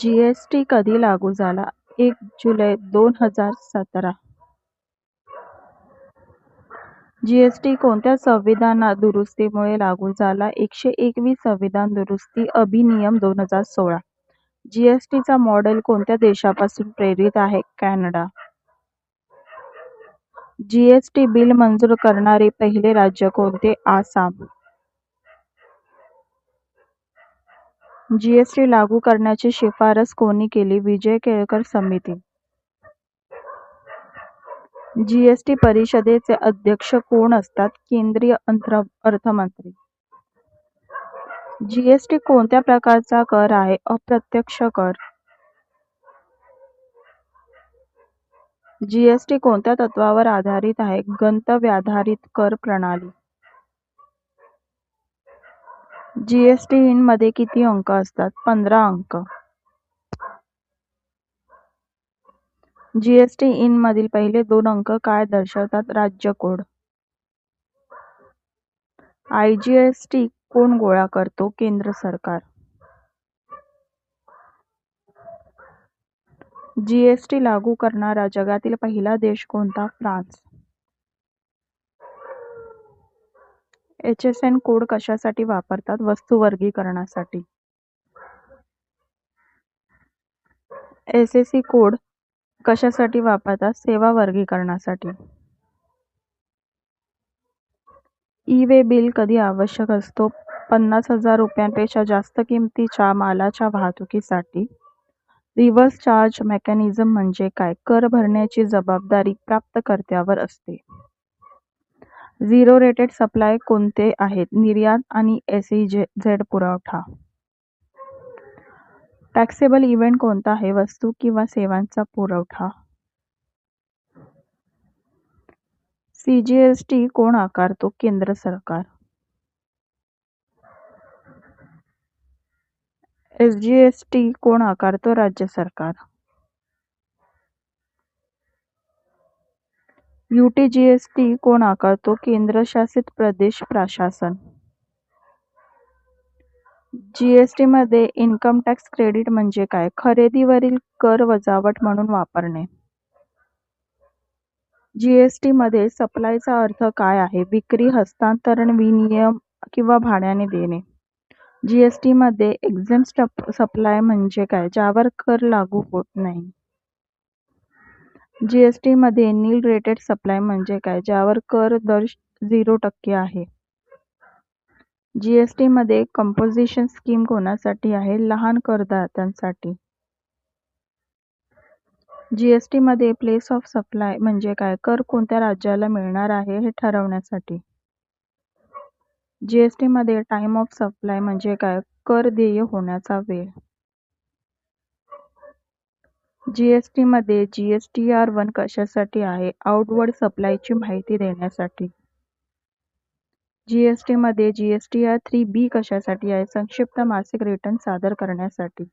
GST कधी लागू झाला? 1 जुलै 2017. जीएसटी कोणत्या संविधान दुरुस्तीमुळे लागू झाला? 121 संविधान दुरुस्ती अधिनियम 2016. जीएसटीचा मॉडेल कोणत्या देशापासून प्रेरित आहे? कॅनडा. जीएसटी बिल मंजूर करणारे पहिले राज्य कोणते? आसाम. जीएसटी लागू करण्याची शिफारस कोणी केली? विजय केळकर समिती. जीएसटी परिषदेचे अध्यक्ष कोण असतात? केंद्रीय अर्थमंत्री. जीएसटी कोणत्या प्रकारचा कर आहे? अप्रत्यक्ष कर. जीएसटी कोणत्या तत्वावर आधारित आहे? गंतव्याधारित कर प्रणाली. जीएसटी इन मध्ये किती अंक असतात? 15 अंक. जीएसटी इन मधील पहिले 2 अंक काय दर्शवतात? राज्य कोड. आयजीएसटी कोण गोळा करतो? केंद्र सरकार. जीएसटी लागू करणारा जगातील पहिला देश कोणता? फ्रान्स. HSN कोड कशासाठी वापरतात? वस्तू वर्गीकरणासाठी. SAC कोड कशासाठी वापरतात? सेवा वर्गीकरणासाठी. ई-वे बिल कधी आवश्यक असतो? 50,000 रुपयांपेक्षा जास्त किमतीच्या मालाच्या वाहतुकीसाठी. रिव्हर्स चार्ज मेकॅनिझम म्हणजे काय? कर भरण्याची जबाबदारी प्राप्तकर्त्यावर असते. झिरो रेटेड सप्लाय कोणते आहेत? निर्यात आणि SEZ पुरवठा. टॅक्सेबल इव्हेंट कोणता आहे? वस्तू किंवा सेवांचा पुरवठा. CGST कोण आकारतो? केंद्र सरकार. SGST कोण आकारतो? राज्य सरकार. UTGST कोण आकारतो? केंद्रशासित प्रदेश प्रशासन. जीएसटी मध्ये इन्कम टॅक्स क्रेडिट म्हणजे काय? खरेदीवरील कर वजावट म्हणून वापरणे. जीएसटी मध्ये सप्लायचा अर्थ काय आहे? विक्री, हस्तांतरण, विनिमय किंवा भाड्याने देणे. जीएसटी मध्ये एक्झेम्प्ट सप्लाय म्हणजे काय? ज्यावर कर लागू होत नाही. जीएसटी मध्ये नील रेटेड सप्लाय म्हणजे काय? ज्यावर कर दर 0% आहे. जीएसटी मध्ये कंपोजिशन स्कीम कोणासाठी आहे? लहान करदात्यांसाठी. जीएसटी मध्ये प्लेस ऑफ सप्लाय म्हणजे काय? कर कोणत्या राज्याला मिळणार आहे हे ठरवण्यासाठी. जीएसटी मध्ये टाइम ऑफ सप्लाय म्हणजे काय? कर देय होण्याचा वेळ. जीएसटी मध्ये GSTR1 कशासाठी आहे? आउटवर्ड सप्लायची माहिती देण्यासाठी. जीएसटी मध्ये GSTR3B कशासाठी आहे? संक्षिप्त मासिक रिटर्न सादर करण्यासाठी.